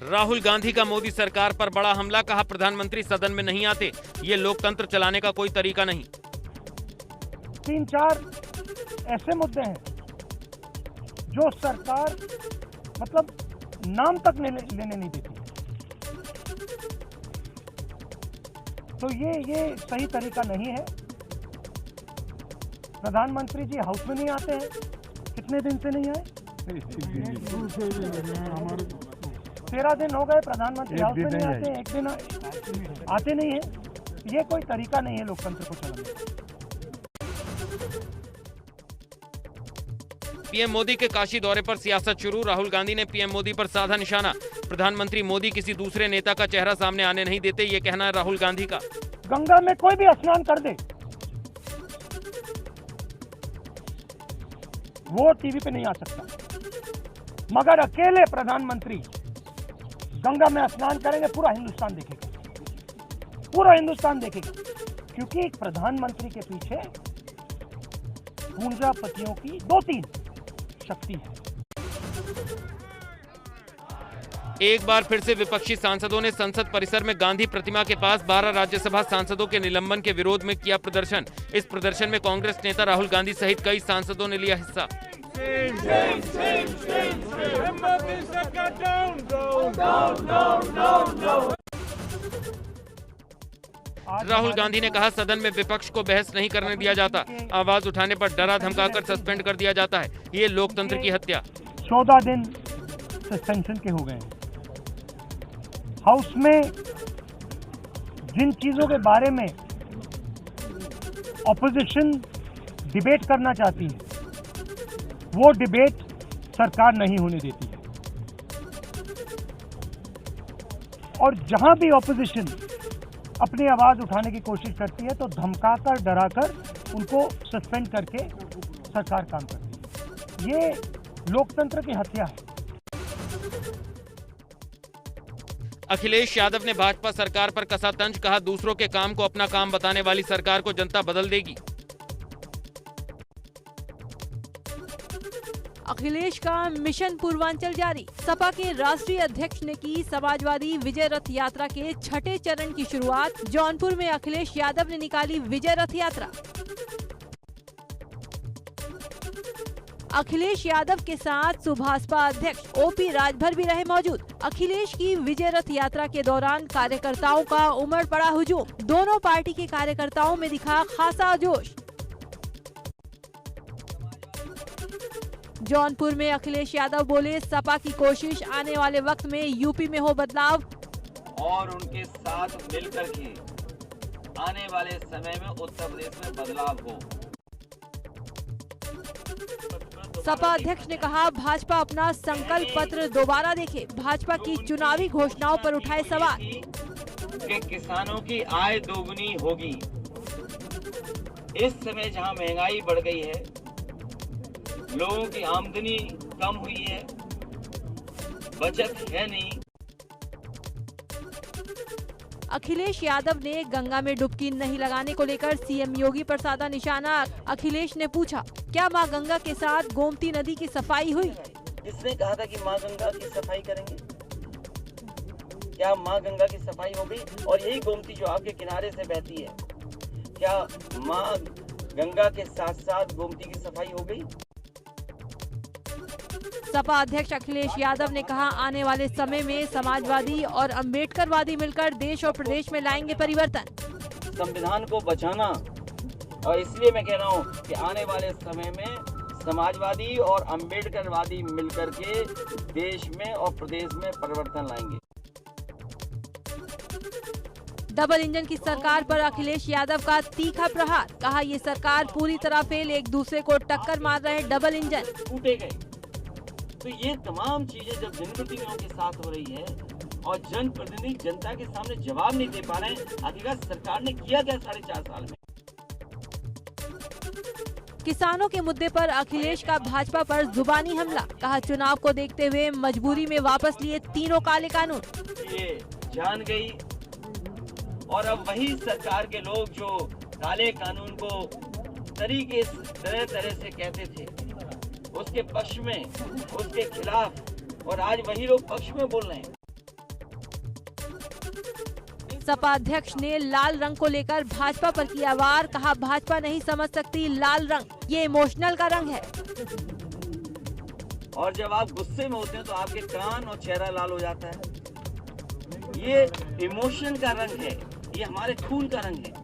राहुल गांधी का मोदी सरकार पर बड़ा हमला, कहा प्रधानमंत्री सदन में नहीं आते, ये लोकतंत्र चलाने का कोई तरीका नहीं। 3-4 ऐसे मुद्दे हैं जो सरकार मतलब नाम तक लेने नहीं देती, तो ये सही तरीका नहीं है। प्रधानमंत्री जी हाउस में नहीं आते हैं, कितने दिन से नहीं आए? 13 दिन हो गए प्रधानमंत्री हाउस में नहीं आते हैं, एक दिन आते नहीं है। ये कोई तरीका नहीं है लोकतंत्र को चलाने का। पीएम मोदी के काशी दौरे पर सियासत शुरू, राहुल गांधी ने पीएम मोदी पर साधा निशाना। प्रधानमंत्री मोदी किसी दूसरे नेता का चेहरा सामने आने नहीं देते, ये कहना है राहुल गांधी का। गंगा में कोई भी स्नान कर दे, वो टीवी पे नहीं आ सकता, मगर अकेले प्रधानमंत्री गंगा में स्नान करेंगे, पूरा हिंदुस्तान देखेगा, पूरा हिंदुस्तान देखेगा, क्योंकि प्रधानमंत्री के पीछे पूंजीपतियों की 2-3 शक्ति है। एक बार फिर से विपक्षी सांसदों ने संसद परिसर में गांधी प्रतिमा के पास 12 राज्यसभा सांसदों के निलंबन के विरोध में किया प्रदर्शन। इस प्रदर्शन में कांग्रेस नेता राहुल गांधी सहित कई सांसदों ने लिया हिस्सा। राहुल गांधी ने कहा, सदन में विपक्ष को बहस नहीं करने दिया जाता, आवाज उठाने पर डरा धमकाकर सस्पेंड कर दिया जाता है, ये लोकतंत्र की हत्या। 14 दिन सस्पेंशन के हो गए हैं। हाउस में जिन चीजों के बारे में ऑपोजिशन डिबेट करना चाहती है, वो डिबेट सरकार नहीं होने देती है, और जहां भी ऑपोजिशन अपनी आवाज उठाने की कोशिश करती है तो धमकाकर डराकर उनको सस्पेंड करके सरकार काम करती है। ये लोकतंत्र की हत्या है। अखिलेश यादव ने भाजपा सरकार पर कसा तंज, कहा दूसरों के काम को अपना काम बताने वाली सरकार को जनता बदल देगी। अखिलेश का मिशन पूर्वांचल जारी, सपा के राष्ट्रीय अध्यक्ष ने की समाजवादी विजय रथ यात्रा के 6ठे चरण की शुरुआत। जौनपुर में अखिलेश यादव ने निकाली विजय रथ यात्रा। अखिलेश यादव के साथ सुभाषपा अध्यक्ष ओपी राजभर भी रहे मौजूद। अखिलेश की विजय रथ यात्रा के दौरान कार्यकर्ताओं का उमड़ पड़ा हुजूम, दोनों पार्टी के कार्यकर्ताओं में दिखा खासा जोश। जौनपुर में अखिलेश यादव बोले, सपा की कोशिश आने वाले वक्त में यूपी में हो बदलाव, और उनके साथ मिलकर के आने वाले समय में उत्तर प्रदेश में बदलाव हो। सपा अध्यक्ष ने कहा, भाजपा अपना संकल्प पत्र दोबारा देखे, भाजपा की चुनावी घोषणाओं पर उठाए सवाल। कि किसानों की आय दोगुनी होगी। इस समय जहां महंगाई बढ़ गई है, लोगों की आमदनी कम हुई है, बचत है नहीं। अखिलेश यादव ने गंगा में डुबकी नहीं लगाने को लेकर सीएम योगी पर साधा निशाना। अखिलेश ने पूछा, क्या मां गंगा के साथ गोमती नदी की सफाई हुई? किसने कहा था कि मां गंगा की सफाई करेंगे? क्या मां गंगा की सफाई हो गई? और यही गोमती जो आपके किनारे से बहती है, क्या मां गंगा के साथ साथ गोमती की सफाई हो गई? सपा अध्यक्ष अखिलेश यादव ने कहा, आने वाले समय में समाजवादी और अम्बेडकरवादी मिलकर देश और प्रदेश में लाएंगे परिवर्तन। संविधान को बचाना, और इसलिए मैं कह रहा हूं कि आने वाले समय में समाजवादी और अम्बेडकरवादी मिलकर के देश में और प्रदेश में परिवर्तन लाएंगे। डबल इंजन की सरकार पर अखिलेश यादव का तीखा प्रहार, कहा ये सरकार पूरी तरह फेल, एक दूसरे को टक्कर मार रहे डबल इंजन। टूटे गए। तो ये तमाम चीजें जब जनप्रतिनिधियों के साथ हो रही है और जनप्रतिनिधि जनता के सामने जवाब नहीं दे पा रहे हैं, आखिरकार सरकार ने किया क्या 4.5 साल में? किसानों के मुद्दे पर अखिलेश का भाजपा पर जुबानी हमला, कहा चुनाव को देखते हुए मजबूरी में वापस लिए तीनों काले कानून। ये जान गई, और अब वही सरकार के लोग जो काले कानून को तरह तरह से कहते थे, उसके पक्ष में, उसके खिलाफ और आज वही लोग पक्ष में बोल रहे हैं। सपा अध्यक्ष ने लाल रंग को लेकर भाजपा पर किया वार, कहा भाजपा नहीं समझ सकती लाल रंग, ये इमोशनल का रंग है। और जब आप गुस्से में होते हैं तो आपके कान और चेहरा लाल हो जाता है। ये इमोशन का रंग है, ये हमारे खून का रंग है।